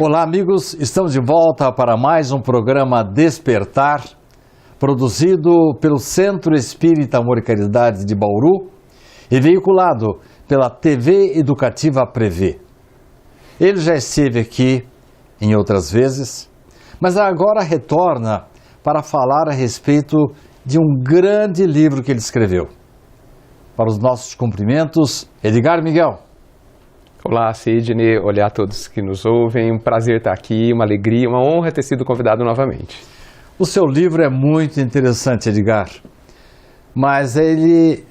Olá, amigos, estamos de volta para mais um programa Despertar, produzido pelo Centro Espírita Amor e Caridade de Bauru e veiculado pela TV Educativa Prevê. Ele já esteve aqui em outras vezes, mas agora retorna para falar a respeito de um grande livro que ele escreveu. Para os nossos cumprimentos, Edgar Miguel. Olá, Sidney. Olá a todos que nos ouvem. Um prazer estar aqui, uma alegria, uma honra ter sido convidado novamente. O seu livro é muito interessante, Edgar, mas ele,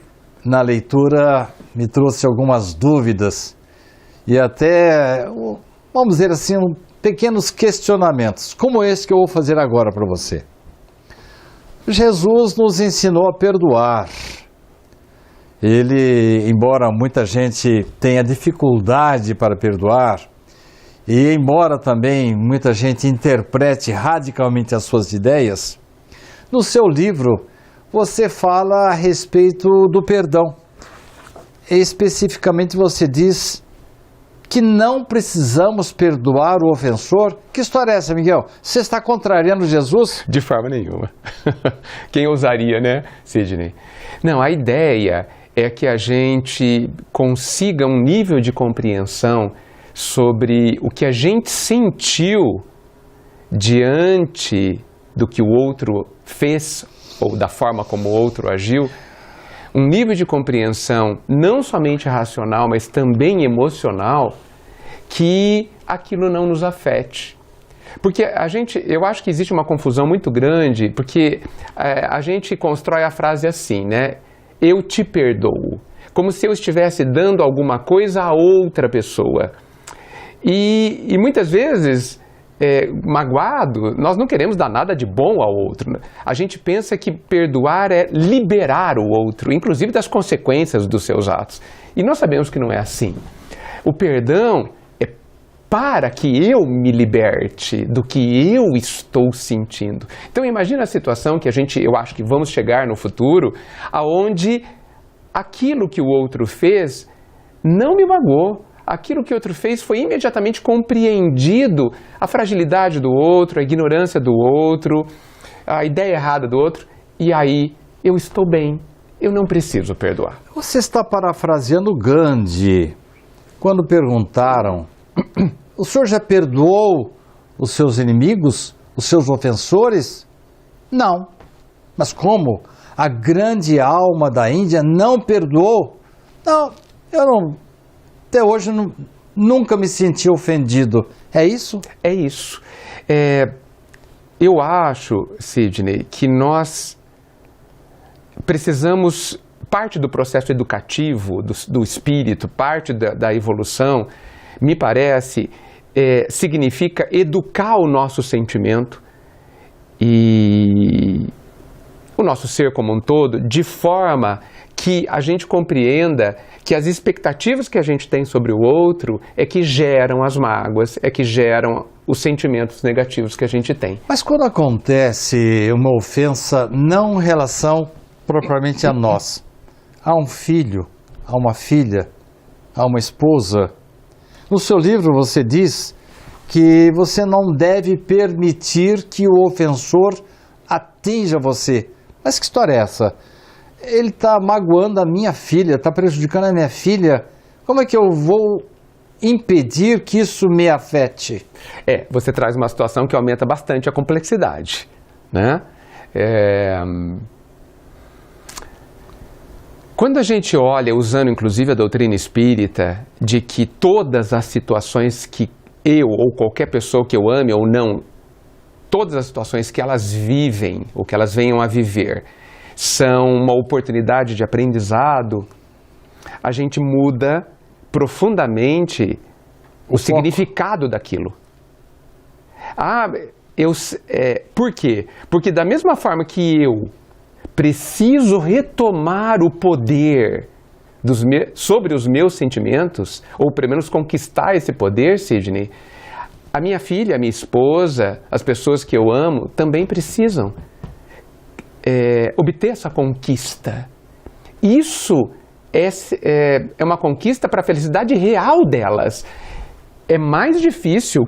na leitura, me trouxe algumas dúvidas e até, vamos dizer assim, pequenos questionamentos, como esse que eu vou fazer agora para você. Jesus nos ensinou a perdoar. Ele, embora muita gente tenha dificuldade para perdoar, e embora também muita gente interprete radicalmente as suas ideias, no seu livro você fala a respeito do perdão. Especificamente você diz que não precisamos perdoar o ofensor. Que história é essa, Miguel? Você está contrariando Jesus? De forma nenhuma. Quem ousaria, né, Sidney? Não, a ideia é que a gente consiga um nível de compreensão sobre o que a gente sentiu diante do que o outro fez ou da forma como o outro agiu, um nível de compreensão não somente racional, mas também emocional, que aquilo não nos afete. Porque eu acho que existe uma confusão muito grande, porque a gente constrói a frase assim, né? Eu te perdoo, como se eu estivesse dando alguma coisa a outra pessoa. E muitas vezes, magoado, nós não queremos dar nada de bom ao outro. A gente pensa que perdoar é liberar o outro, inclusive das consequências dos seus atos. E nós sabemos que não é assim. O perdão é para que eu me liberte do que eu estou sentindo. Então imagina a situação que eu acho que vamos chegar no futuro, aonde aquilo que o outro fez não me magoou. Aquilo que o outro fez foi imediatamente compreendido, a fragilidade do outro, a ignorância do outro, a ideia errada do outro, e aí eu estou bem, eu não preciso perdoar. Você está parafraseando Gandhi, quando perguntaram, o senhor já perdoou os seus inimigos, os seus ofensores? Não. Mas como? A grande alma da Índia não perdoou? Não, eu não... Até hoje nunca me senti ofendido. É isso? É isso. Eu acho, Sidney, que nós precisamos, parte do processo educativo do espírito, parte da evolução, me parece, significa educar o nosso sentimento e o nosso ser como um todo, de forma que a gente compreenda que as expectativas que a gente tem sobre o outro é que geram as mágoas, é que geram os sentimentos negativos que a gente tem. Mas quando acontece uma ofensa não em relação propriamente a nós, a um filho, a uma filha, a uma esposa, no seu livro você diz que você não deve permitir que o ofensor atinja você. Mas que história é essa? Ele está magoando a minha filha, está prejudicando a minha filha. Como é que eu vou impedir que isso me afete? Você traz uma situação que aumenta bastante a complexidade, né? Quando a gente olha, usando inclusive a doutrina espírita, de que todas as situações que eu ou qualquer pessoa que eu ame ou não, todas as situações que elas vivem ou que elas venham a viver, são uma oportunidade de aprendizado, a gente muda profundamente o significado daquilo. Por quê? Porque da mesma forma que eu preciso retomar o poder sobre os meus sentimentos, ou pelo menos conquistar esse poder, Sidney, a minha filha, a minha esposa, as pessoas que eu amo também precisam obter essa conquista. Isso é uma conquista para a felicidade real delas. é mais difícil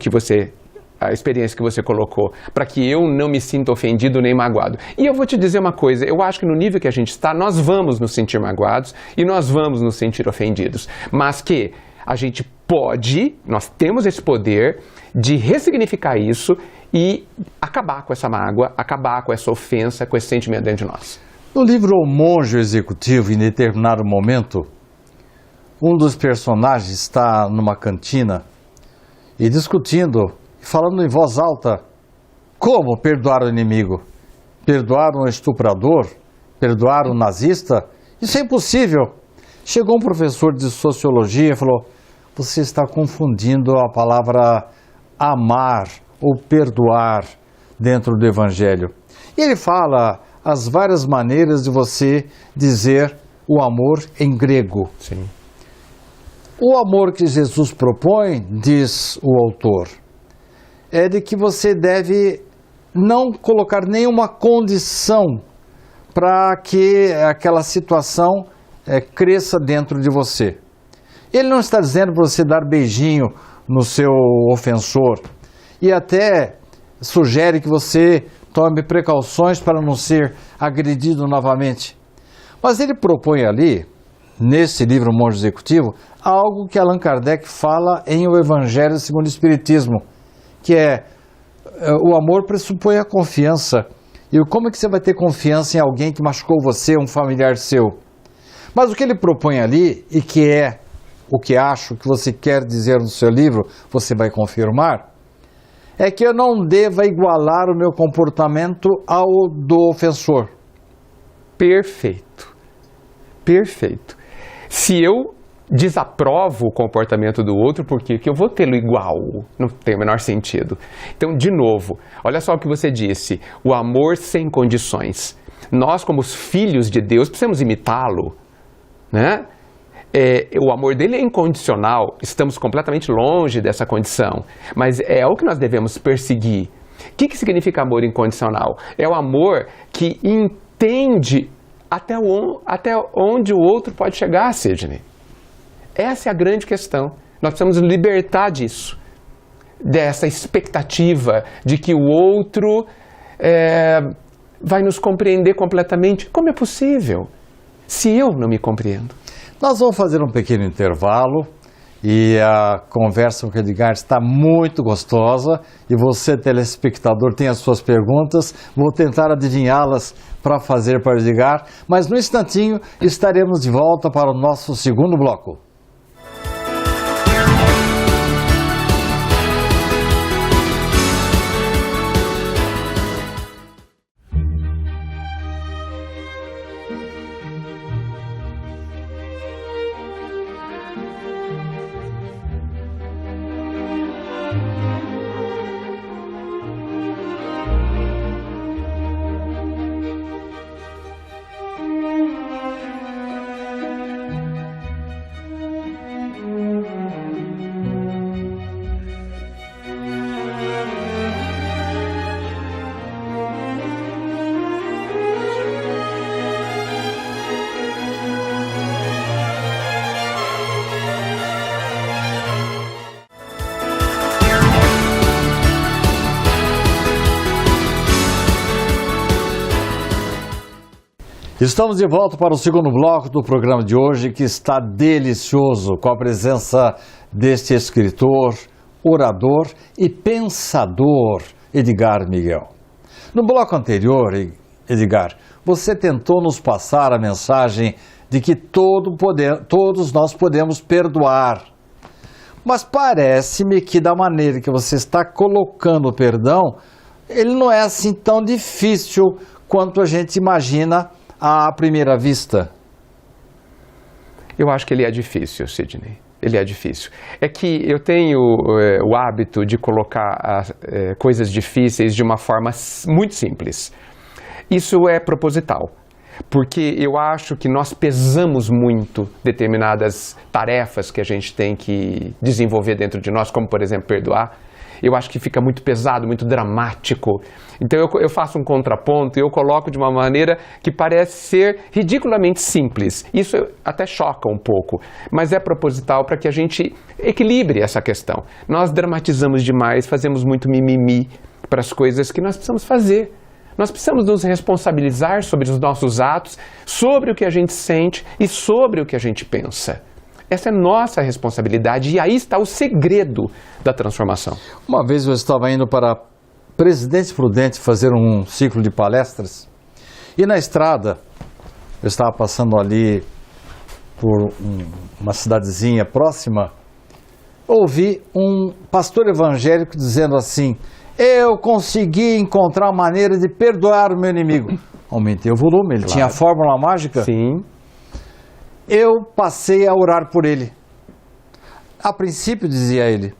a experiência que você colocou, para que eu não me sinta ofendido nem magoado. E eu vou te dizer uma coisa, eu acho que no nível que a gente está, nós vamos nos sentir magoados e nós vamos nos sentir ofendidos, mas que a gente nós temos esse poder de ressignificar isso e acabar com essa mágoa, acabar com essa ofensa, com esse sentimento dentro de nós. No livro O Monge Executivo, em determinado momento, um dos personagens está numa cantina e discutindo, falando em voz alta, como perdoar o inimigo? Perdoar um estuprador? Perdoar um nazista? Isso é impossível. Chegou um professor de sociologia e falou, você está confundindo a palavra amar ou perdoar dentro do Evangelho. E ele fala as várias maneiras de você dizer o amor em grego. Sim. O amor que Jesus propõe, diz o autor, é de que você deve não colocar nenhuma condição para que aquela situação cresça dentro de você. Ele não está dizendo para você dar beijinho no seu ofensor e até sugere que você tome precauções para não ser agredido novamente. Mas ele propõe ali, nesse livro Monge Executivo, algo que Allan Kardec fala em O Evangelho segundo o Espiritismo, que é o amor pressupõe a confiança. E como é que você vai ter confiança em alguém que machucou você, um familiar seu? Mas o que ele propõe ali, e que é o que acho que você quer dizer no seu livro, você vai confirmar, é que eu não deva igualar o meu comportamento ao do ofensor. Perfeito. Perfeito. Se eu desaprovo o comportamento do outro, por que eu vou tê-lo igual? Não tem o menor sentido. Então, de novo, olha só o que você disse, o amor sem condições. Nós, como os filhos de Deus, precisamos imitá-lo, né? O amor dele é incondicional, estamos completamente longe dessa condição, mas é o que nós devemos perseguir. O que significa amor incondicional? É o amor que entende até onde o outro pode chegar, Sidney. Essa é a grande questão. Nós precisamos libertar disso, dessa expectativa de que o outro vai nos compreender completamente. Como é possível, se eu não me compreendo? Nós vamos fazer um pequeno intervalo e a conversa com o Edgar está muito gostosa e você, telespectador, tem as suas perguntas, vou tentar adivinhá-las para fazer para o Edgar, mas no instantinho estaremos de volta para o nosso segundo bloco. Estamos de volta para o segundo bloco do programa de hoje, que está delicioso, com a presença deste escritor, orador e pensador, Edgar Miguel. No bloco anterior, Edgar, você tentou nos passar a mensagem de que todos nós podemos perdoar. Mas parece-me que da maneira que você está colocando o perdão, ele não é assim tão difícil quanto a gente imagina à primeira vista. Eu acho que ele é difícil, Sidney. Ele é difícil. É que eu tenho o hábito de colocar coisas difíceis de uma forma muito simples. Isso é proposital, porque eu acho que nós pesamos muito determinadas tarefas que a gente tem que desenvolver dentro de nós, como, por exemplo, perdoar. eu acho que fica muito pesado, muito dramático. Então eu faço um contraponto e eu coloco de uma maneira que parece ser ridiculamente simples. Isso até choca um pouco, mas é proposital para que a gente equilibre essa questão. Nós dramatizamos demais, fazemos muito mimimi para as coisas que nós precisamos fazer. Nós precisamos nos responsabilizar sobre os nossos atos, sobre o que a gente sente e sobre o que a gente pensa. Essa é nossa responsabilidade e aí está o segredo da transformação. Uma vez eu estava indo para Presidente Prudente fazer um ciclo de palestras e na estrada, eu estava passando ali por uma cidadezinha próxima, ouvi um pastor evangélico dizendo assim: eu consegui encontrar uma maneira de perdoar o meu inimigo. Aumentei o volume, ele tinha a fórmula mágica. Sim. Eu passei a orar por ele. A princípio, dizia ele,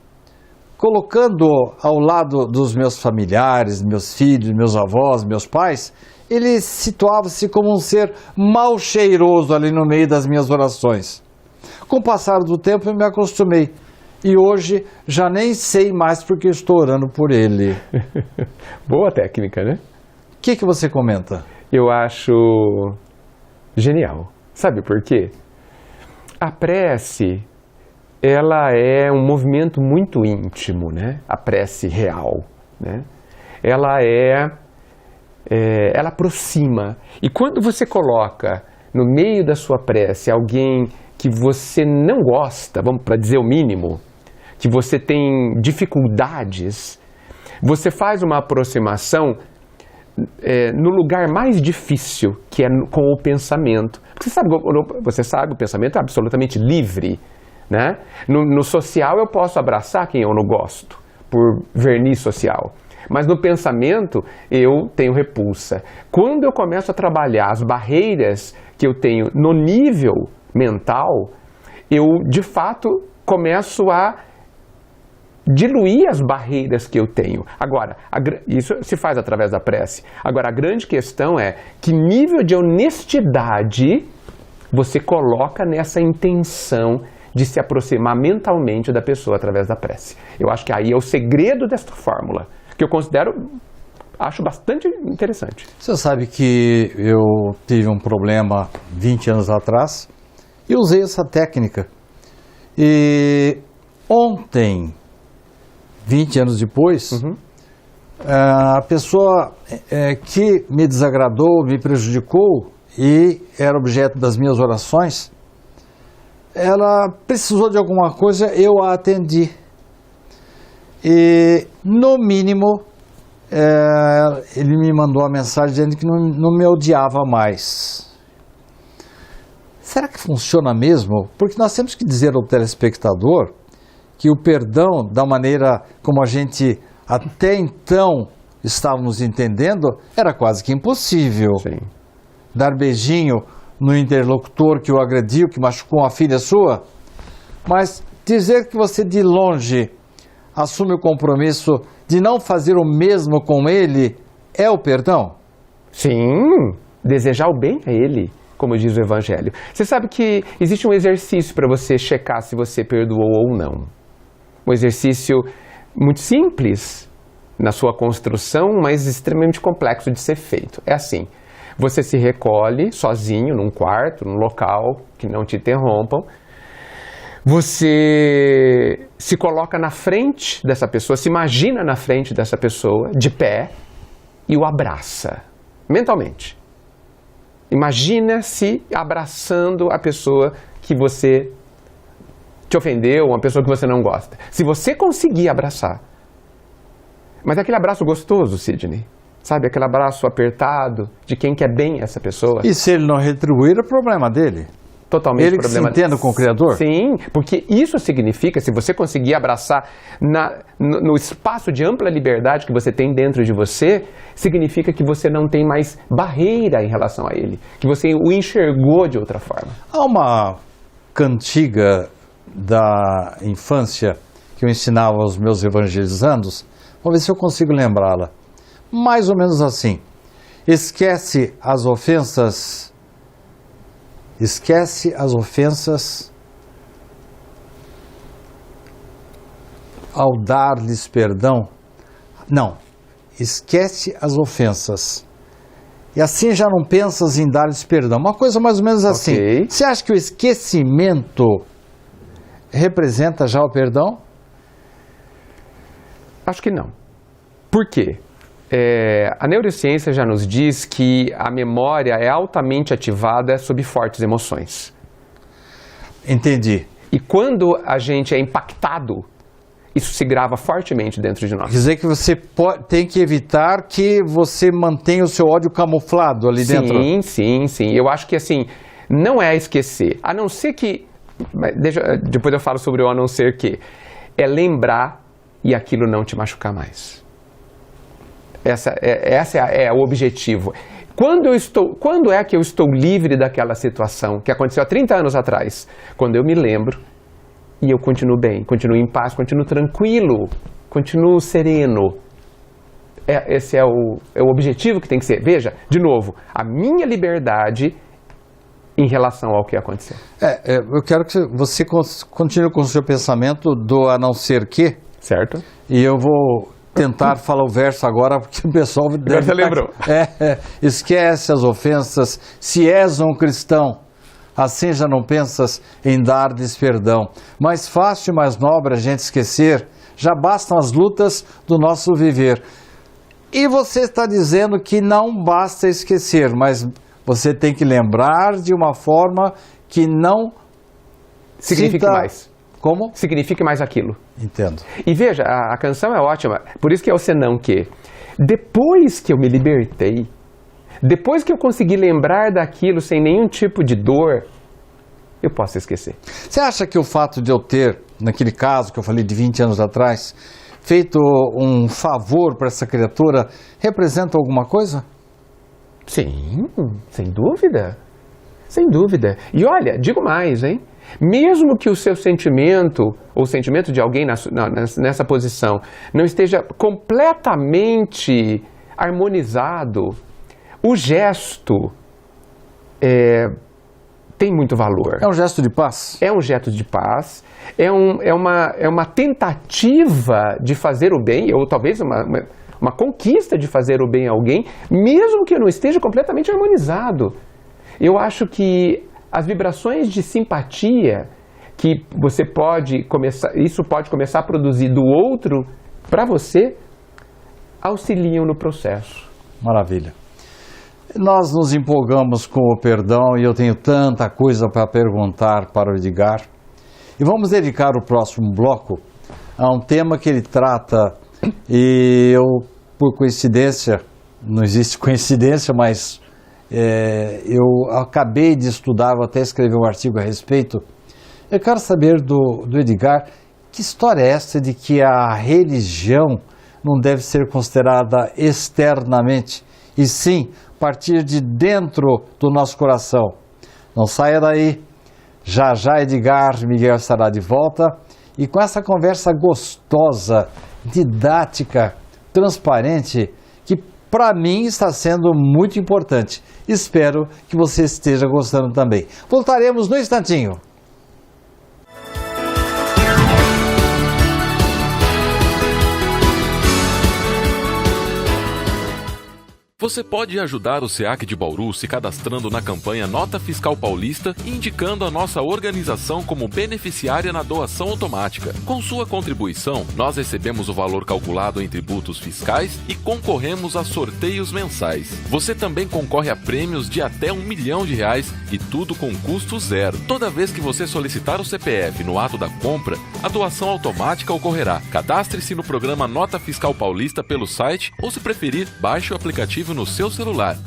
colocando ao lado dos meus familiares, meus filhos, meus avós, meus pais, ele situava-se como um ser mal cheiroso ali no meio das minhas orações. Com o passar do tempo, eu me acostumei. E hoje já nem sei mais porque estou orando por ele. Boa técnica, né? O que você comenta? Eu acho genial. Sabe por quê? A prece, ela é um movimento muito íntimo, né? A prece real, né? Ela aproxima. E quando você coloca no meio da sua prece alguém que você não gosta, vamos para dizer o mínimo, que você tem dificuldades, você faz uma aproximação no lugar mais difícil, que é com o pensamento. Porque você sabe, o pensamento é absolutamente livre, né? No social eu posso abraçar quem eu não gosto, por verniz social. Mas no pensamento eu tenho repulsa. Quando eu começo a trabalhar as barreiras que eu tenho no nível mental, eu de fato começo a diluir as barreiras que eu tenho. Agora, isso se faz através da prece. Agora, a grande questão é que nível de honestidade você coloca nessa intenção de se aproximar mentalmente da pessoa através da prece. Eu acho que aí é o segredo desta fórmula, que eu acho bastante interessante. Você sabe que eu tive um problema 20 anos atrás e usei essa técnica. E ontem, 20 anos depois, a pessoa que me desagradou, me prejudicou e era objeto das minhas orações, ela precisou de alguma coisa, eu a atendi. E, no mínimo, ele me mandou uma mensagem dizendo que não me odiava mais. Será que funciona mesmo? Porque nós temos que dizer ao telespectador que o perdão, da maneira como a gente até então estávamos entendendo, era quase que impossível. Sim. Dar beijinho no interlocutor que o agrediu, que machucou uma filha sua, mas dizer que você de longe assume o compromisso de não fazer o mesmo com ele é o perdão? Sim, desejar o bem a ele, como diz o Evangelho. Você sabe que existe um exercício para você checar se você perdoou ou não. Um exercício muito simples na sua construção, mas extremamente complexo de ser feito. É assim, você se recolhe sozinho num quarto, num local que não te interrompam, você se coloca na frente dessa pessoa, se imagina na frente dessa pessoa, de pé, e o abraça, mentalmente. Imagina-se abraçando a pessoa que você te ofendeu, uma pessoa que você não gosta. Se você conseguir abraçar, mas aquele abraço gostoso, Sidney, sabe, aquele abraço apertado de quem quer bem essa pessoa. E se ele não retribuir, é problema dele. Totalmente ele que se entenda com o Criador? Sim, porque isso significa, se você conseguir abraçar no espaço de ampla liberdade que você tem dentro de você, significa que você não tem mais barreira em relação a ele, que você o enxergou de outra forma. Há uma cantiga da infância que eu ensinava aos meus evangelizandos, vamos ver se eu consigo lembrá-la. Mais ou menos assim: esquece as ofensas ao dar-lhes perdão. Não, esquece as ofensas. E assim já não pensas em dar-lhes perdão. Uma coisa mais ou menos assim. Ok. Você acha que o esquecimento representa já o perdão? Acho que não. Por quê? A neurociência já nos diz que a memória é altamente ativada sob fortes emoções. Entendi. E quando a gente é impactado, isso se grava fortemente dentro de Quer nós. dizer que você tem que evitar que você mantenha o seu ódio camuflado ali dentro. Sim. Eu acho que assim, não é esquecer. A não ser que... depois eu falo sobre o a não ser que. É lembrar e aquilo não te machucar mais. Esse é o objetivo. Quando é que eu estou livre daquela situação que aconteceu há 30 anos atrás? Quando eu me lembro e eu continuo bem, continuo em paz, continuo tranquilo, continuo sereno. Esse é o objetivo que tem que ser. Veja, de novo, a minha liberdade em relação ao que aconteceu. Eu quero que você continue com o seu pensamento do a não ser que. Certo? E eu vou tentar falar o verso agora, porque o pessoal Agora você lembrou. Esquece as ofensas, se és um cristão, assim já não pensas em dar-lhes perdão. Mais fácil e mais nobre a gente esquecer, já bastam as lutas do nosso viver. E você está dizendo que não basta esquecer, mas você tem que lembrar de uma forma que não signifique mais. Como? Signifique mais aquilo. Entendo. E veja, a canção é ótima, por isso que é o senão que. Depois que eu me libertei, depois que eu consegui lembrar daquilo sem nenhum tipo de dor, eu posso esquecer. Você acha que o fato de eu ter, naquele caso que eu falei de 20 anos atrás, feito um favor para essa criatura, representa alguma coisa? Sim, sem dúvida. Sem dúvida. E olha, digo mais, hein? Mesmo que o seu sentimento, ou o sentimento de alguém nessa posição, não esteja completamente harmonizado, o gesto tem muito valor. É um gesto de paz? É um gesto de paz, é uma tentativa de fazer o bem, ou talvez uma conquista de fazer o bem a alguém, mesmo que não esteja completamente harmonizado. Eu acho que as vibrações de simpatia que você pode começar a produzir do outro para você, auxiliam no processo. Maravilha. Nós nos empolgamos com o perdão e eu tenho tanta coisa para perguntar para o Edgar. E vamos dedicar o próximo bloco a um tema que ele trata e eu, por coincidência, não existe coincidência, mas eu acabei de estudar, vou até escrever um artigo a respeito. Eu quero saber do Edgar, que história é essa de que a religião não deve ser considerada externamente, e sim partir de dentro do nosso coração. Não saia daí, já já Edgar Miguel estará de volta e com essa conversa gostosa, didática, transparente, que para mim está sendo muito importante. Espero que você esteja gostando também. Voltaremos no instantinho. Você pode ajudar o SEAC de Bauru se cadastrando na campanha Nota Fiscal Paulista e indicando a nossa organização como beneficiária na doação automática. Com sua contribuição, nós recebemos o valor calculado em tributos fiscais e concorremos a sorteios mensais. Você também concorre a prêmios de até R$1 milhão e tudo com custo zero. Toda vez que você solicitar o CPF no ato da compra, a doação automática ocorrerá. Cadastre-se no programa Nota Fiscal Paulista pelo site ou, se preferir, baixe o aplicativo no seu celular.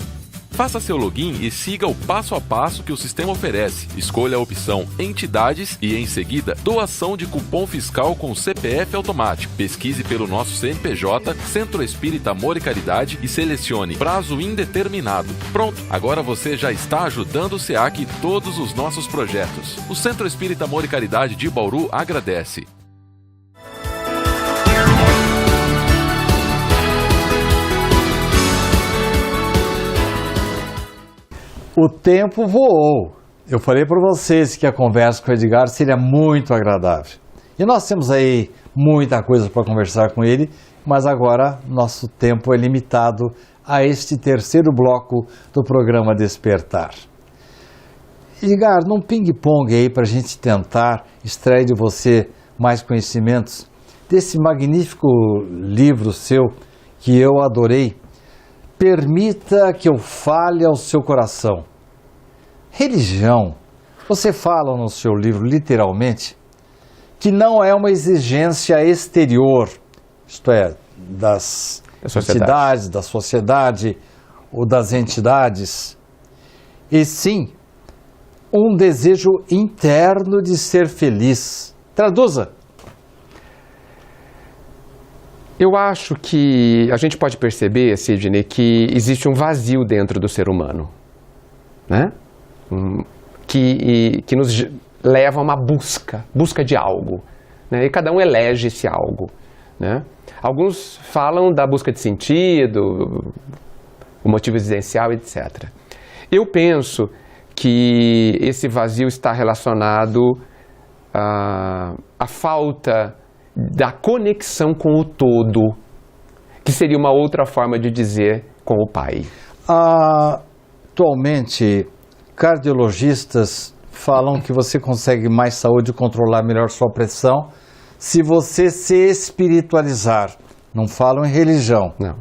Faça seu login e siga o passo a passo que o sistema oferece. Escolha a opção Entidades e, em seguida, Doação de Cupom Fiscal com CPF automático. Pesquise pelo nosso CNPJ, Centro Espírita Amor e Caridade e selecione Prazo Indeterminado. Pronto, agora você já está ajudando o SEAC e todos os nossos projetos. O Centro Espírita Amor e Caridade de Bauru agradece. O tempo voou. Eu falei para vocês que a conversa com o Edgar seria muito agradável. E nós temos aí muita coisa para conversar com ele, mas agora nosso tempo é limitado a este terceiro bloco do programa Despertar. Edgar, num ping-pong aí para a gente tentar extrair de você mais conhecimentos desse magnífico livro seu que eu adorei, permita que eu fale ao seu coração. Religião, você fala no seu livro literalmente que não é uma exigência exterior, isto é, das entidades, da sociedade ou das entidades, e sim um desejo interno de ser feliz. Traduza. Eu acho que a gente pode perceber, Sidney, que existe um vazio dentro do ser humano, né? Que nos leva a uma busca de algo, né? E cada um elege esse algo, né? Alguns falam da busca de sentido, o motivo existencial, etc. Eu penso que esse vazio está relacionado à falta da conexão com o todo, que seria uma outra forma de dizer com o Pai. Atualmente, cardiologistas falam que você consegue mais saúde e controlar melhor sua pressão se você se espiritualizar. Não falam em religião. Não.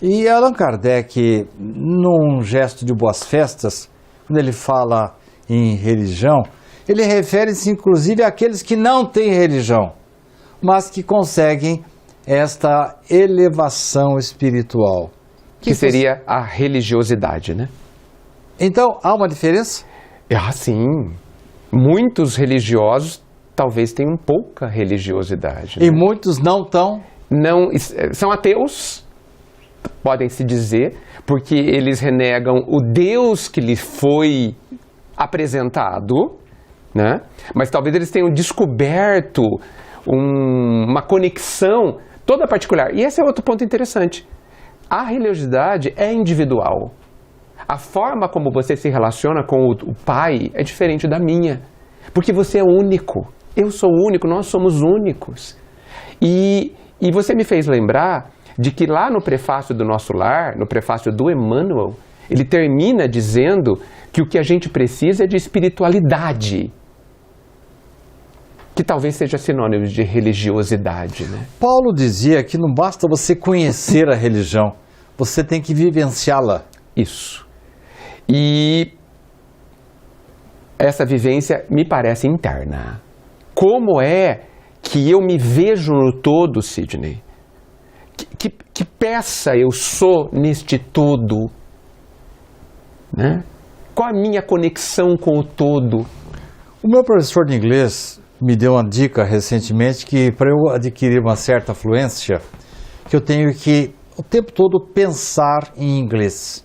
E Allan Kardec, num gesto de boas festas, quando ele fala em religião, ele refere-se inclusive àqueles que não têm religião, mas que conseguem esta elevação espiritual. Que seria a religiosidade, né? Então, há uma diferença? Sim. Muitos religiosos talvez tenham pouca religiosidade. E né? muitos não estão? Não, são ateus, podem se dizer, porque eles renegam o Deus que lhes foi apresentado, né? Mas talvez eles tenham descoberto uma conexão toda particular. E esse é outro ponto interessante. A religiosidade é individual. A forma como você se relaciona com o Pai é diferente da minha. Porque você é único. Eu sou único, nós somos únicos. E você me fez lembrar de que lá no prefácio do Nosso Lar, no prefácio do Emmanuel, ele termina dizendo que o que a gente precisa é de espiritualidade, que talvez seja sinônimo de religiosidade, né? Paulo dizia que não basta você conhecer a religião, você tem que vivenciá-la. Isso. E essa vivência me parece interna. Como é que eu me vejo no todo, Sidney? Que peça eu sou neste todo? Né? Qual a minha conexão com o todo? O meu professor de inglês me deu uma dica recentemente que para eu adquirir uma certa fluência, que eu tenho que o tempo todo pensar em inglês.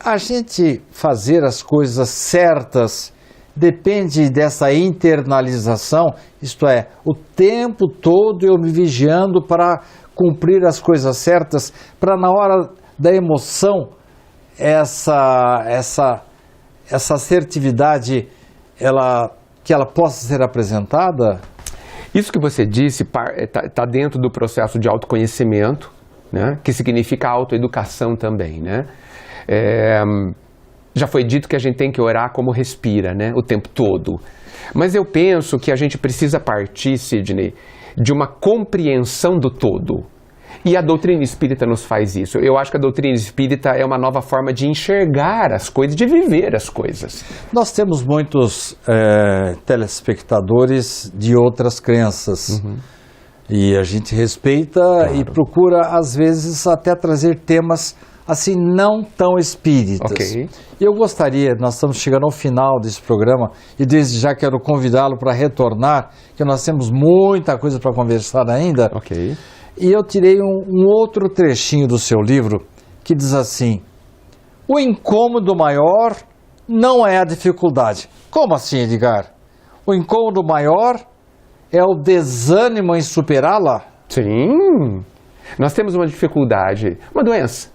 A gente fazer as coisas certas depende dessa internalização, isto é, o tempo todo eu me vigiando para cumprir as coisas certas, para na hora da emoção essa assertividade que ela possa ser apresentada? Isso que você disse está dentro do processo de autoconhecimento, né? Que significa autoeducação também, né? Já foi dito que a gente tem que orar como respira, né? O tempo todo. Mas eu penso que a gente precisa partir, Sidney, de uma compreensão do todo. E a doutrina espírita nos faz isso. Eu acho que a doutrina espírita é uma nova forma de enxergar as coisas, de viver as coisas. Nós temos muitos telespectadores de outras crenças. Uhum. E a gente respeita, claro, e procura, às vezes, até trazer temas assim, não tão espíritas. Okay. Eu gostaria, nós estamos chegando ao final desse programa, e desde já quero convidá-lo para retornar, que nós temos muita coisa para conversar ainda. Okay. E eu tirei um outro trechinho do seu livro, que diz assim: o incômodo maior não é a dificuldade. Como assim, Edgar? O incômodo maior é o desânimo em superá-la? Sim. Nós temos uma dificuldade, uma doença.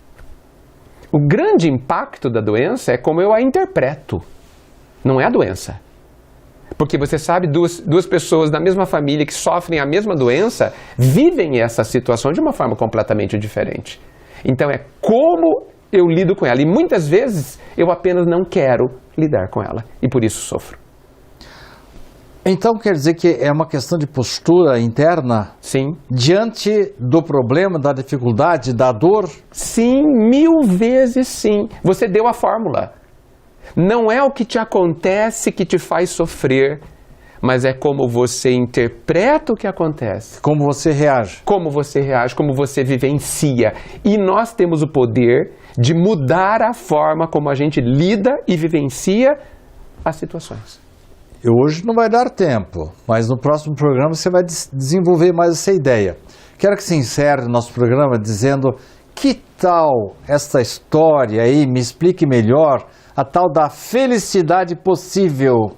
O grande impacto da doença é como eu a interpreto, não é a doença. Porque você sabe, duas pessoas da mesma família que sofrem a mesma doença vivem essa situação de uma forma completamente diferente. Então é como eu lido com ela. E muitas vezes eu apenas não quero lidar com ela. E por isso sofro. Então quer dizer que é uma questão de postura interna? Sim. Diante do problema, da dificuldade, da dor? Sim, 1000 vezes sim. Você deu a fórmula. Não é o que te acontece que te faz sofrer, mas é como você interpreta o que acontece. Como você reage. Como você reage, como você vivencia. E nós temos o poder de mudar a forma como a gente lida e vivencia as situações. Hoje não vai dar tempo, mas no próximo programa você vai desenvolver mais essa ideia. Quero que você encerre o nosso programa dizendo que tal esta história aí, me explique melhor, a tal da felicidade possível.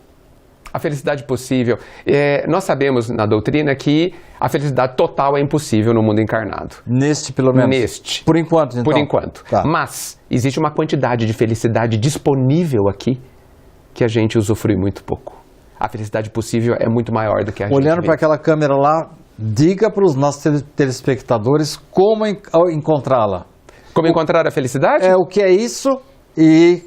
A felicidade possível. Nós sabemos na doutrina que a felicidade total é impossível no mundo encarnado. Neste, pelo menos? Neste. Por enquanto, então? Por enquanto. Tá. Mas existe uma quantidade de felicidade disponível aqui que a gente usufrui muito pouco. A felicidade possível é muito maior do que a gente Olhando vê. para aquela câmera lá, diga para os nossos telespectadores como encontrá-la. Como encontrar a felicidade? O que é isso e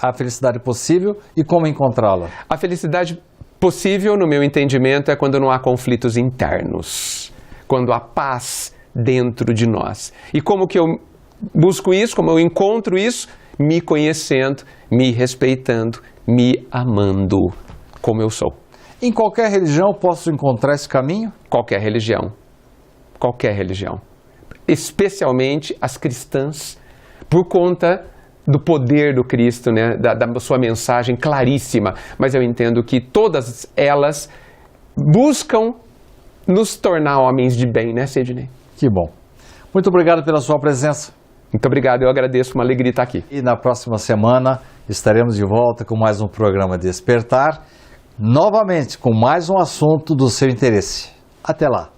a felicidade possível e como encontrá-la. A felicidade possível, no meu entendimento, é quando não há conflitos internos. Quando há paz dentro de nós. E como que eu busco isso, como eu encontro isso? Me conhecendo, me respeitando, me amando como eu sou. Em qualquer religião posso encontrar esse caminho? Qualquer religião. Qualquer religião. Especialmente as cristãs, por conta do poder do Cristo, né? da sua mensagem claríssima. Mas eu entendo que todas elas buscam nos tornar homens de bem, né, Sidney? Que bom. Muito obrigado pela sua presença. Muito obrigado, eu agradeço, uma alegria estar aqui. E na próxima semana estaremos de volta com mais um programa Despertar, novamente com mais um assunto do seu interesse. Até lá.